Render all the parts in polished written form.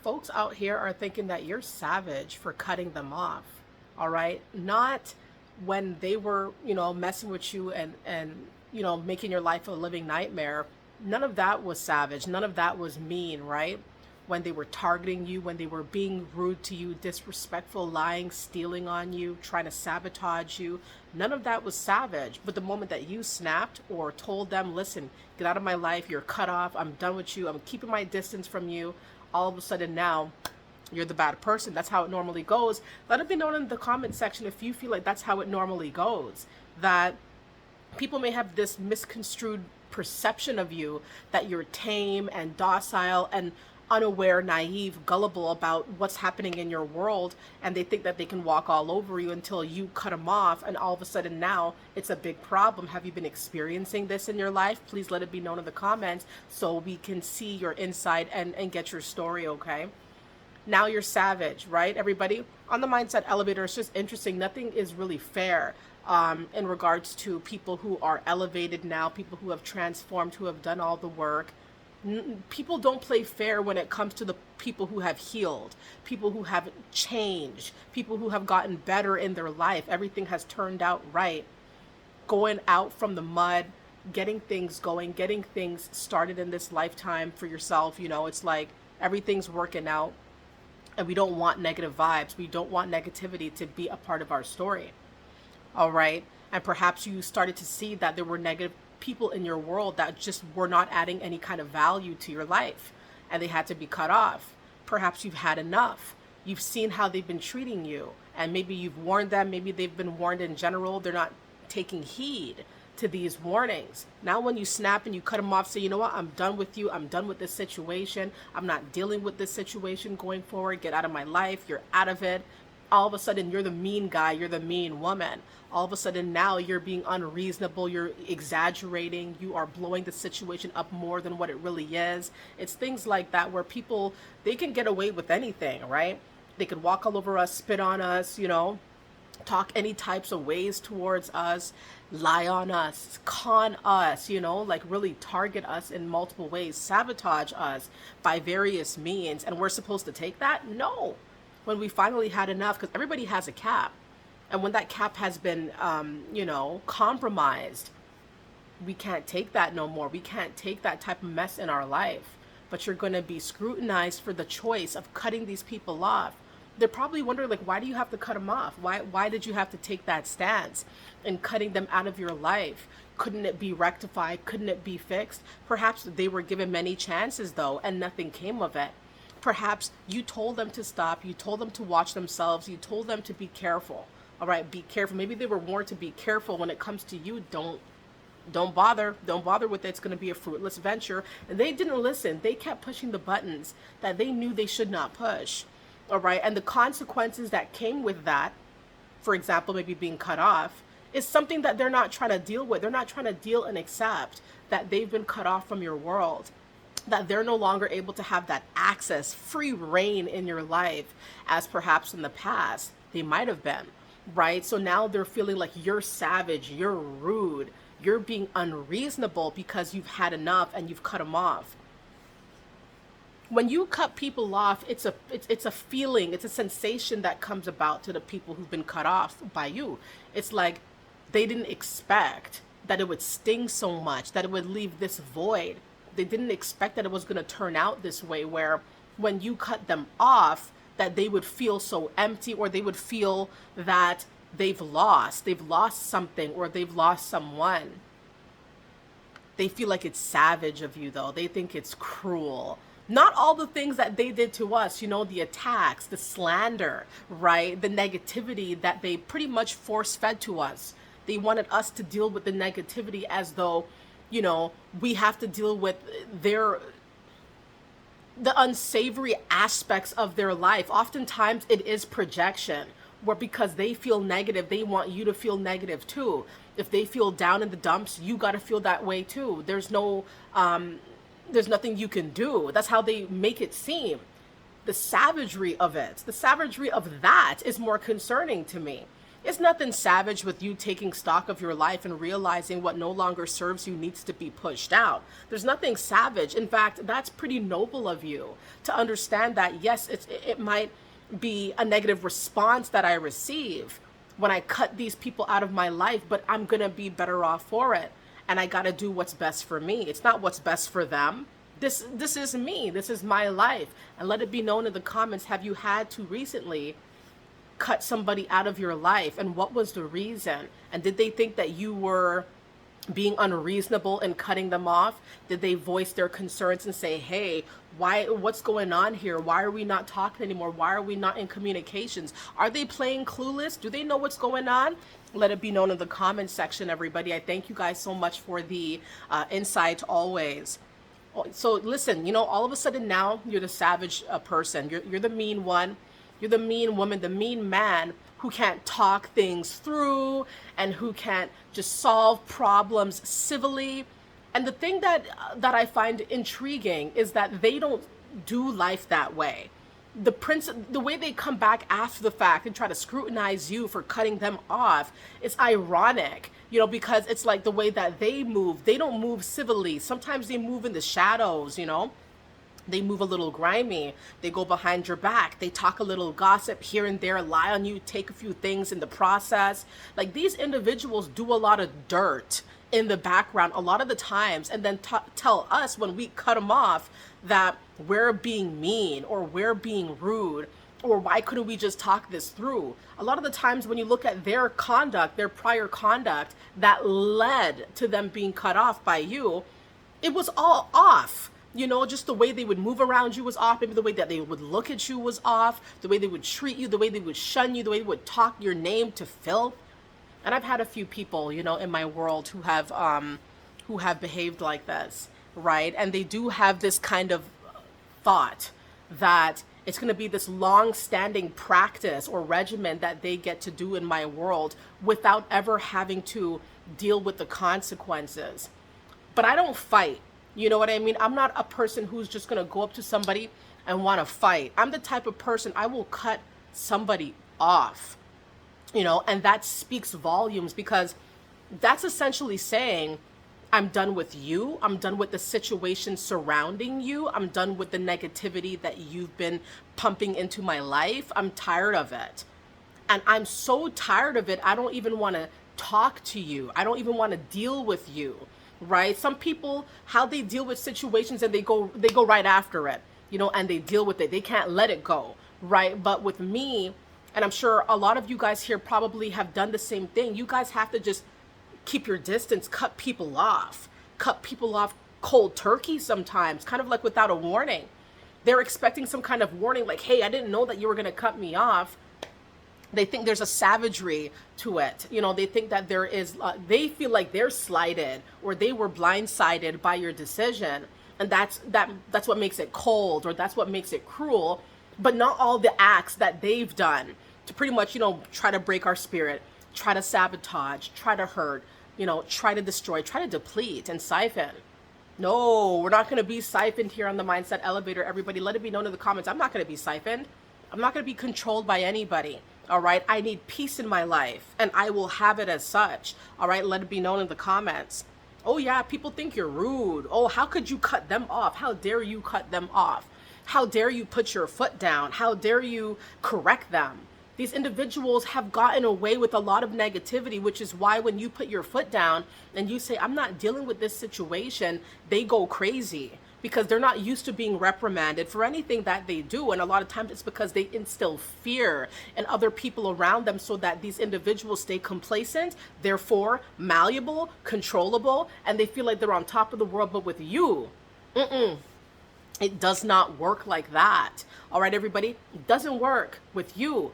Folks out here are thinking that you're savage for cutting them off. All right? Not when they were, messing with you and making your life a living nightmare. None of that was savage. None of that was mean, right? When they were targeting you, when they were being rude to you, disrespectful, lying, stealing on you, trying to sabotage you, none of that was savage. But the moment that you snapped or told them, listen, get out of my life, you're cut off, I'm done with you, I'm keeping my distance from you, all of a sudden now you're the bad person. That's how it normally goes. Let it be known in the comment section if you feel like that's how it normally goes. That people may have this misconstrued perception of you that you're tame and docile and unaware, naive, gullible about what's happening in your world, and they think that they can walk all over you until you cut them off, and all of a sudden now it's a big problem. Have you been experiencing this in your life? Please let it be known in the comments so we can see your inside and get your story, okay? Now you're savage, right? Everybody on the Mindset Elevator, it's just interesting. Nothing is really fair in regards to people who are elevated now, people who have transformed, who have done all the work. People don't play fair when it comes to the people who have healed, people who have changed, people who have gotten better in their life. Everything has turned out right. Going out from the mud, getting things going, getting things started in this lifetime for yourself. It's like everything's working out. And we don't want negative vibes. We don't want negativity to be a part of our story. All right. And perhaps you started to see that there were negative people in your world that just were not adding any kind of value to your life and they had to be cut off. Perhaps you've had enough. You've seen how they've been treating you and maybe you've warned them. Maybe they've been warned in general. They're not taking heed to these warnings. Now when you snap and you cut them off, say, you know what, I'm done with you. I'm done with this situation. I'm not dealing with this situation going forward. Get out of my life. You're out of it. All of a sudden you're the mean guy. You're the mean woman. All of a sudden now you're being unreasonable. You're exaggerating. You are blowing the situation up more than what it really is. It's things like that where people, they can get away with anything, right? They could walk all over us, spit on us, talk any types of ways towards us, lie on us, con us, like really target us in multiple ways, sabotage us by various means. And we're supposed to take that? No. When we finally had enough, because everybody has a cap. And when that cap has been, compromised, we can't take that no more. We can't take that type of mess in our life. But you're going to be scrutinized for the choice of cutting these people off. They're probably wondering, like, why do you have to cut them off? Why did you have to take that stance in cutting them out of your life? Couldn't it be rectified? Couldn't it be fixed? Perhaps they were given many chances, though, and nothing came of it. Perhaps you told them to stop. You told them to watch themselves. You told them to be careful. All right, be careful. Maybe they were warned to be careful when it comes to you. Don't bother. Don't bother with it. It's going to be a fruitless venture. And they didn't listen. They kept pushing the buttons that they knew they should not push. All right. And the consequences that came with that, for example, maybe being cut off, is something that they're not trying to deal with. They're not trying to deal and accept that they've been cut off from your world, that they're no longer able to have that access, free reign in your life as perhaps in the past they might have been. Right. So now they're feeling like you're savage, you're rude, you're being unreasonable because you've had enough and you've cut them off. When you cut people off, it's a feeling, it's a sensation that comes about to the people who've been cut off by you. It's like they didn't expect that it would sting so much, that it would leave this void. They didn't expect that it was going to turn out this way, where when you cut them off, that they would feel so empty, or they would feel that they've lost something, or they've lost someone. They feel like it's savage of you, though. They think it's cruel. Not all the things that they did to us, the attacks, the slander, right? The negativity that they pretty much force fed to us. They wanted us to deal with the negativity as though, we have to deal with the unsavory aspects of their life. Oftentimes it is projection, where because they feel negative, they want you to feel negative too. If they feel down in the dumps, you got to feel that way too. There's nothing you can do. That's how they make it seem. The savagery of that is more concerning to me. It's nothing savage with you taking stock of your life and realizing what no longer serves you needs to be pushed out. There's nothing savage. In fact, that's pretty noble of you to understand that, yes, it might be a negative response that I receive when I cut these people out of my life, but I'm going to be better off for it. And I got to do what's best for me. It's not what's best for them. This is me. This is my life. And let it be known in the comments, have you had to recently cut somebody out of your life, and what was the reason? And did they think that you were being unreasonable in cutting them off? Did they voice their concerns and say, hey, what's going on here? Why are we not talking anymore? Why are we not in communications? Are they playing clueless? Do they know what's going on? Let it be known in the comment section, everybody. I thank you guys so much for the insight always. So listen, all of a sudden now you're the savage person. You're the mean one. You're the mean woman, the mean man who can't talk things through and who can't just solve problems civilly. And the thing that I find intriguing is that they don't do life that way. The way they come back after the fact and try to scrutinize you for cutting them off is ironic, because it's like the way that they move. They don't move civilly. Sometimes they move in the shadows, They move a little grimy. They go behind your back. They talk a little gossip here and there, lie on you, take a few things in the process. Like, these individuals do a lot of dirt in the background a lot of the times, and then tell us when we cut them off that we're being mean or we're being rude, or why couldn't we just talk this through? A lot of the times when you look at their conduct, their prior conduct that led to them being cut off by you, it was all off. Just the way they would move around you was off. Maybe the way that they would look at you was off. The way they would treat you, the way they would shun you, the way they would talk your name to filth. And I've had a few people, in my world who have behaved like this, right? And they do have this kind of thought that it's going to be this long-standing practice or regimen that they get to do in my world without ever having to deal with the consequences. But I don't fight. You know what I mean? I'm not a person who's just going to go up to somebody and want to fight. I'm the type of person, I will cut somebody off, and that speaks volumes, because that's essentially saying, I'm done with you. I'm done with the situation surrounding you. I'm done with the negativity that you've been pumping into my life. I'm tired of it. And I'm so tired of it, I don't even want to talk to you. I don't even want to deal with you. Right? Some people, how they deal with situations, and they go right after it, and they deal with it. They can't let it go, right? But with me, and I'm sure a lot of you guys here probably have done the same thing. You guys have to just keep your distance, cut people off cold turkey sometimes, kind of like without a warning. They're expecting some kind of warning, like, hey, I didn't know that you were going to cut me off. They think there's a savagery to it. They think that there is, they feel like they're slighted or they were blindsided by your decision. And that's what makes it cold, or that's what makes it cruel. But not all the acts that they've done to pretty much, try to break our spirit, try to sabotage, try to hurt, try to destroy, try to deplete and siphon. No, we're not going to be siphoned here on the Mindset Elevator. Everybody, let it be known in the comments, I'm not going to be siphoned. I'm not going to be controlled by anybody. All right. I need peace in my life, and I will have it as such. All right. Let it be known in the comments. Oh yeah, people think you're rude. Oh, how could you cut them off? How dare you cut them off? How dare you put your foot down? How dare you correct them? These individuals have gotten away with a lot of negativity, which is why when you put your foot down and you say, I'm not dealing with this situation, they go crazy, because they're not used to being reprimanded for anything that they do. And a lot of times it's because they instill fear in other people around them, so that these individuals stay complacent, therefore malleable, controllable, and they feel like they're on top of the world. But with you, it does not work like that. All right, everybody, it doesn't work with you.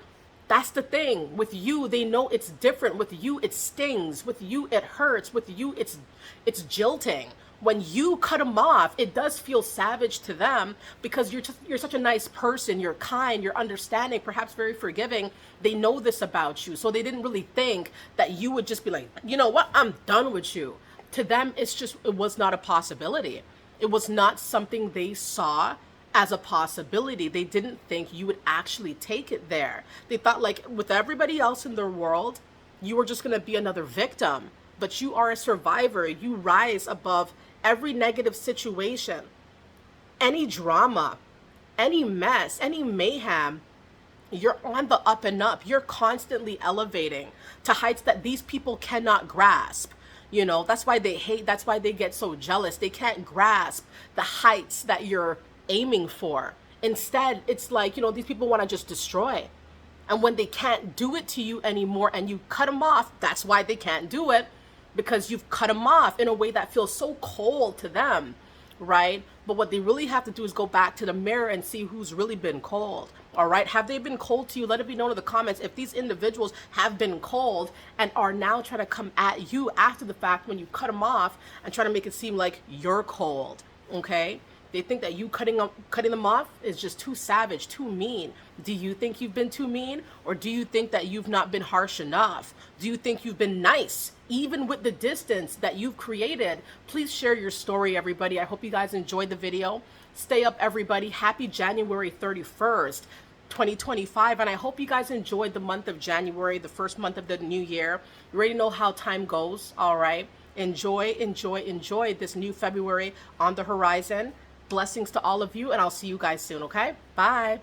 That's the thing. With you, they know it's different. With you, it stings. With you, it hurts. With you, it's jilting. When you cut them off, it does feel savage to them, because you're such a nice person. You're kind, you're understanding, perhaps very forgiving. They know this about you. So they didn't really think that you would just be like, you know what, I'm done with you. To them, it was not a possibility. It was not something they saw as a possibility. They didn't think you would actually take it there. They thought, like with everybody else in their world, you were just going to be another victim. But you are a survivor. You rise above every negative situation, any drama, any mess, any mayhem. You're on the up and up. You're constantly elevating to heights that these people cannot grasp. You know, that's why they hate, that's why they get so jealous. They can't grasp the heights that you're aiming for. Instead, it's like, you know, these people want to just destroy. And when they can't do it to you anymore and you cut them off, that's why they can't do it, because you've cut them off in a way that feels so cold to them, right? But what they really have to do is go back to the mirror and see who's really been cold. All right, have they been cold to you? Let it be known in the comments if these individuals have been cold and are now trying to come at you after the fact when you cut them off and try to make it seem like you're cold. Okay, they think that you cutting them off is just too savage, too mean. Do you think you've been too mean, or do you think that you've not been harsh enough? Do you think you've been nice, even with the distance that you've created? Please share your story, everybody. I hope you guys enjoyed the video. Stay up, everybody. Happy January 31st. 2025, and I hope you guys enjoyed the month of January, the first month of the new year. You already know how time goes. All right, enjoy this new February on the horizon. Blessings to all of you, and I'll see you guys soon. Okay, bye.